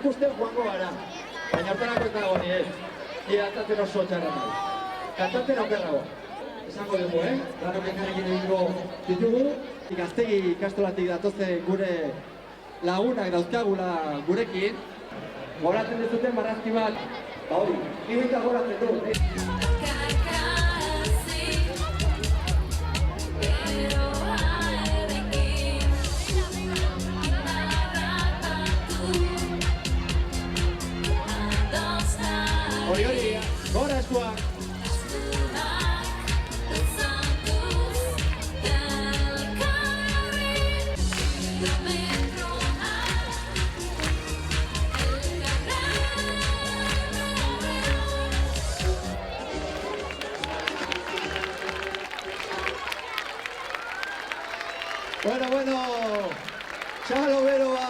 erakusten joango gara. Baina hortarako ez dago ni ez. Ia atatzen oso txarra nahi. Kantatzen okerrago. Esango dugu, Danok elkarrekin egingo ditugu. Gaztegi ikastolatik datozen gure lagunak dauzkagula gurekin. Goratzen dezuten marrazki bat, hori, ibita goratzen du. Hori, gora eskuak! Bueno, txalo beroa!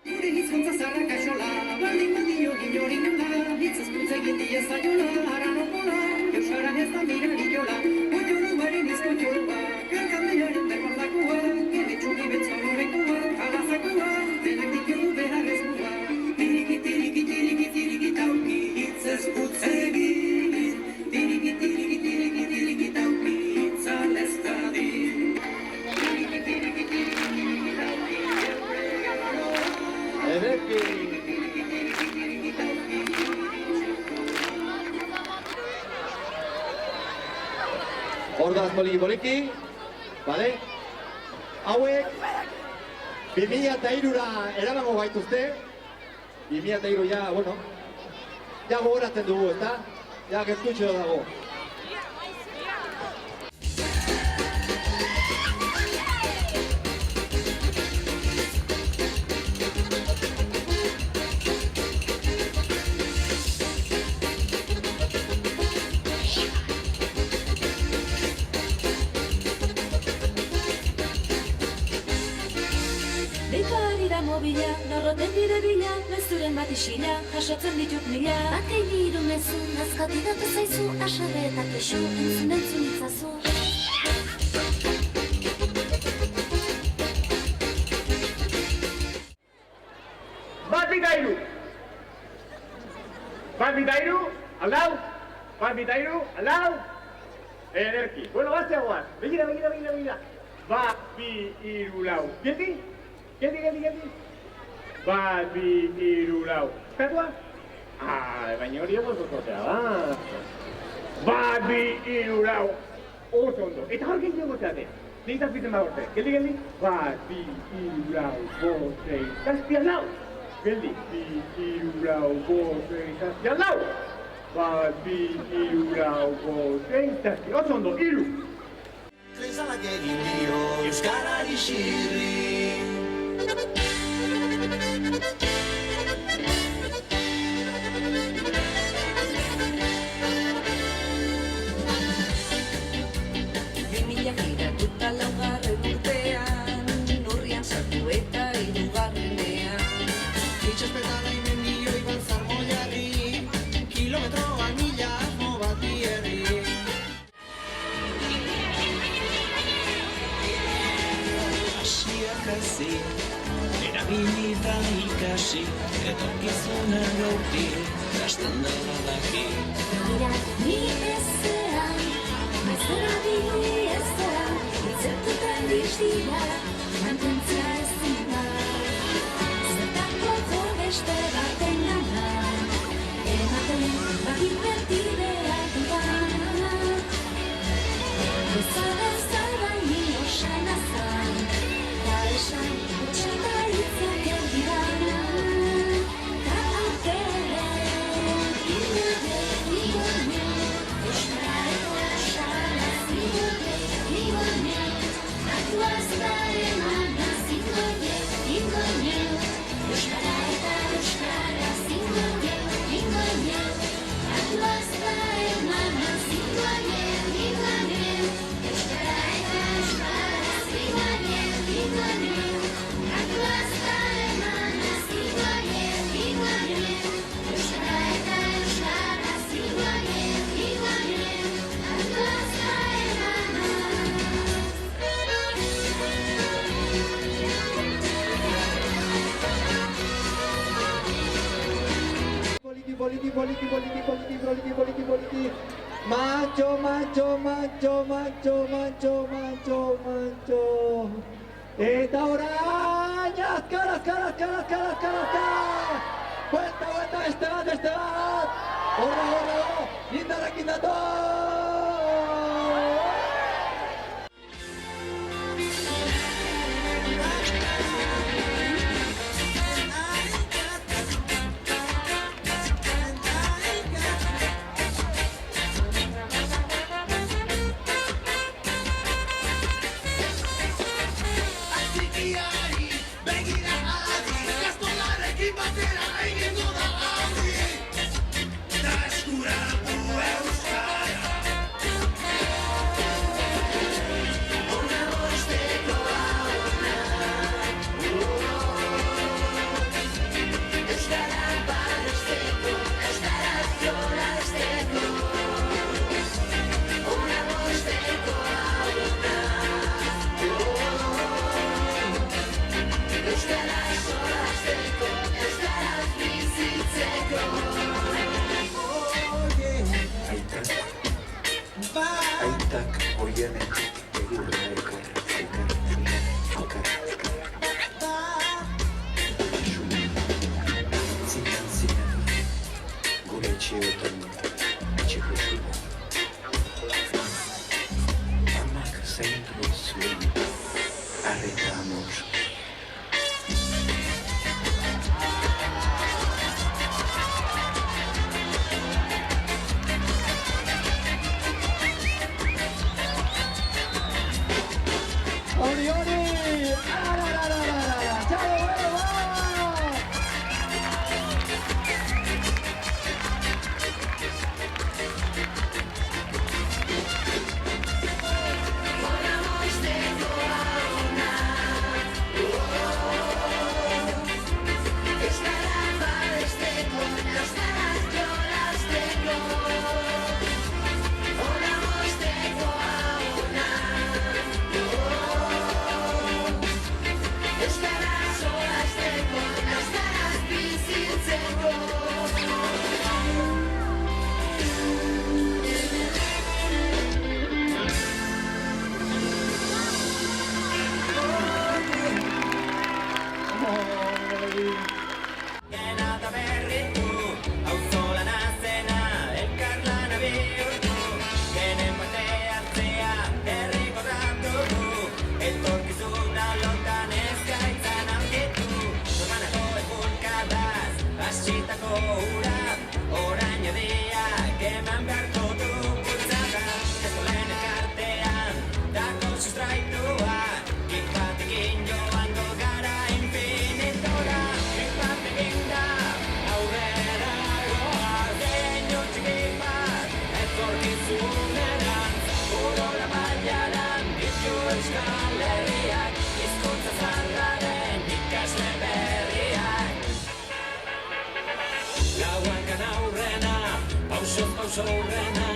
Gure hizkuntza zarra kaixola, baldin badio ginorin nola, hitzazkuntza egin diezaiola, haranokola, euskara ez da mirariola, oioruaren izkoioa, karkamearen berbardakoa, gemetxuri betzonorekoa, alazakoa, denak ditugu beharrezkoa, tiriki tauki, hitzez utzegin, tiriki tauki, hitzalezkadin. Ederki! Ordaz poliki, bale? Hauek 2003ra eramango gaituzte. 2003 ja, bueno, ja gogoratzen dugu, ezta? Ja gertutxo dago. Mobila, norroten bide bila, mezuren bat isila, jasotzen ditut mila. Bakei niru mezu, nazkati datu zaizu, asabe eta kexu, entzun itzazu. Bat bitairu, aldau, ederki. Bueno, gazteagoaz, begira. Bat, bi, iru, lau. Geldi? Bat, bi, iru, lau. Katua? Baina hori egon zozotea, Bat, bi, iru, lau. Oso ondo. Eta hor gehiago goteate. Neitaz biten bagorte. Geldi? Bat, bi, iru, lau, bostei, zazpian lau. Geldi. Bi, iru, lau, bostei, zazpian lau. Bat, bi, iru, lau, bostei, zazpian. Oso ondo, iru. Krezalak egin dio Euskarari xirri. Giratuta laugarren urtean, urrian sartu eta hirugarrenean. Itxaspetara imendio iban zarmoiarri, kilometroan mila asmo bat bierri. Asiak hazi, erabilita ikasi, etorkizuna gauti, gasten dara daki. Begira, ni ezean, bezera bili ezean, itzertutan diztira, mantentzia ezin da. Zertako beste baten gana, ematen bakit bertidea dudan. Bezala zabaini osan azan, da esan utxeta itzak erdira. Ta aukeren, igualmen, euskareko osala igualmen, atuaz da emana igualmen, euskara eta euskara igualmen, atuaz da emana igualmen, poliki. Mantxo. Eta orain, azkar. Buelta, beste bat. Horra, indarrekin dator. Aitak oienetik egurra elkar. Zinen, gure etxeotan etxeko zuen. Amak zaindu zuen, arreta amor. Hori! Txalo, Pauso aurrena,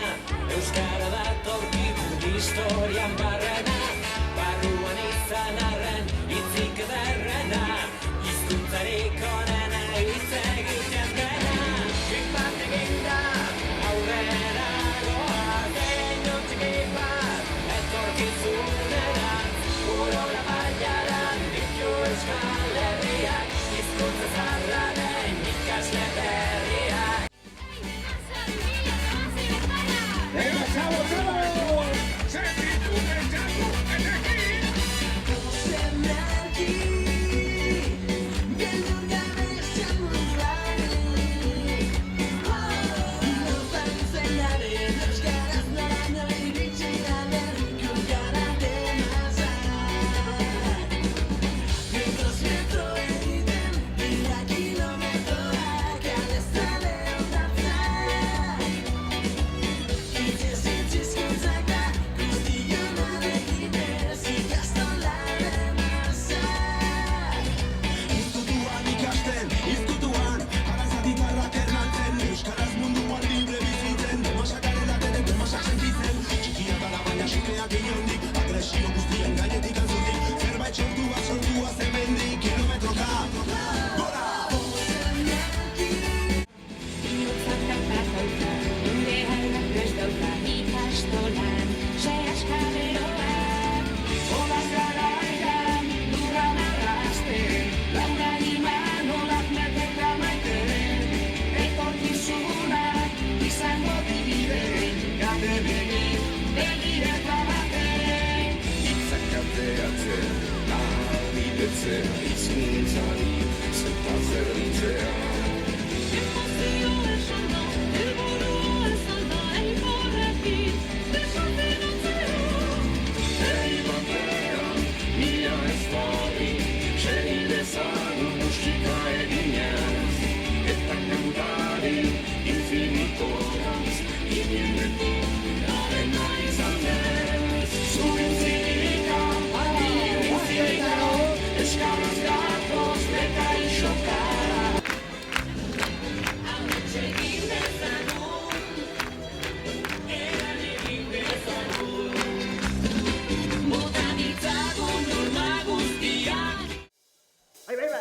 euskara datorkigun historian barrena, barruan izan arren, hitzik ederrena, hizkuntzarik onena hitz egiten dena. Klik bat eginda, aurrera goa, keinu txiki bat, etorkizunerantz, urora baiaran, ditu Euskal Herriak, hizkuntza zaharra den ikasle berriak. ¡Venga, chavo! ¡Sentitu, Galdetzea hizkuntzari zertan zerbitzea. Ei bandera, ia ez badi, segin dezagun musika eginez, eta kantari infinitorantz, ginen betonarena izan ez. Zuen zirika, nire zirika, eskaraz gatoz beta isokara. Ahí va, ahí va.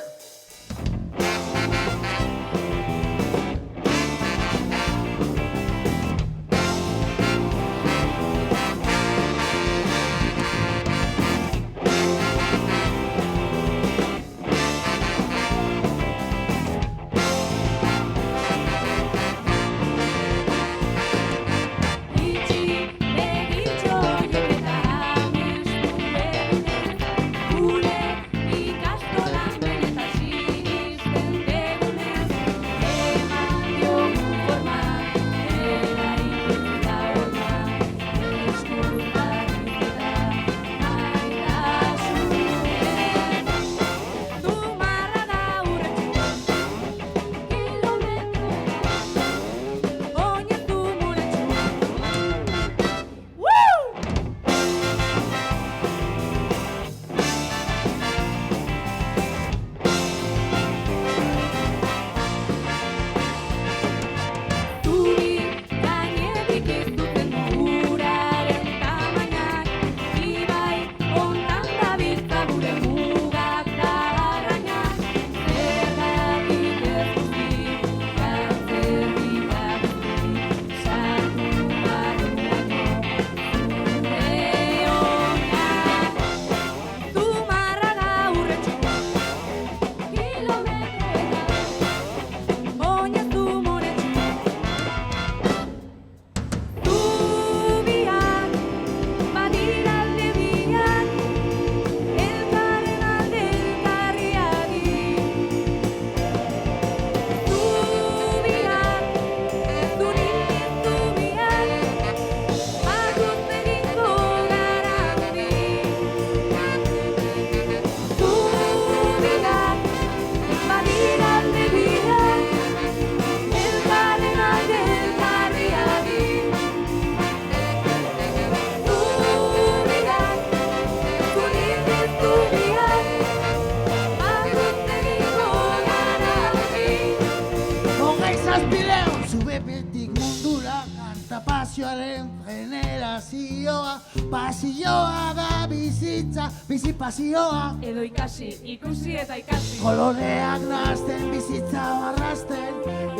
Pasioaren generazioa, pasioa da bizitza, bizi pasioa. Edo ikasi, ikusi eta ikasi. Koloreak nahazten, bizitza barrazten,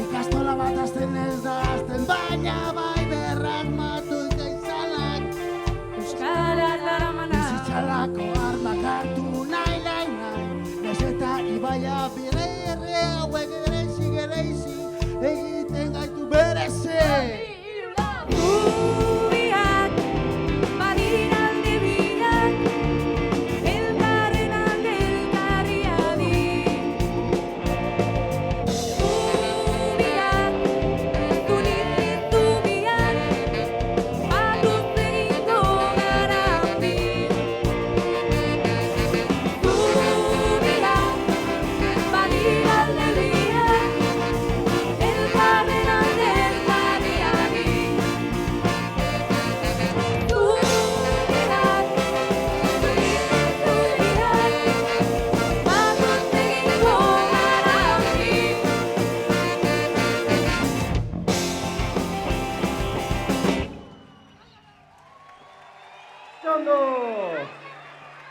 ikastola bat azten ez da azten, baina bai berrasmatuta izanak. Euskara daramana, bizitzalako armak hartu nahi, naiz eta ibaia bire hauek gereizi, egiten gaitu bereze. Zubiak, badira alde biak, elkarren alde elkarri adi. Zubiak, zunit zubiak, batuz egingo gara handi. Zubiak, badira alde biak, elkarren alde elkarri adi.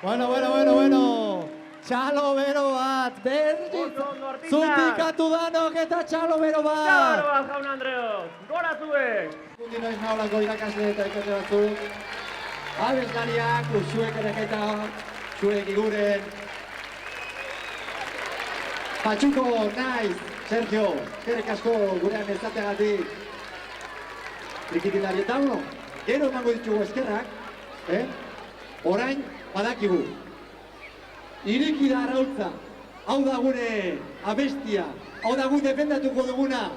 Bueno. Txalo bero bat, berdit. Zultikatu danok eta txalo bero bat. Txalo bat, jaun Andreos. Gora zuek. Guti noiz naholako irakasle eta ikasle batzuk. Abeslariak, zuek ere eta zuek iguren. Patxuko, naiz, Sergio, eskerrik asko gurean ezateagatik. Trikitilari eta uno, gero emango ditugu eskerrak, orain badakigu. ireki da arautza. Hau da gure abestia, hau da gu defendatuko duguna.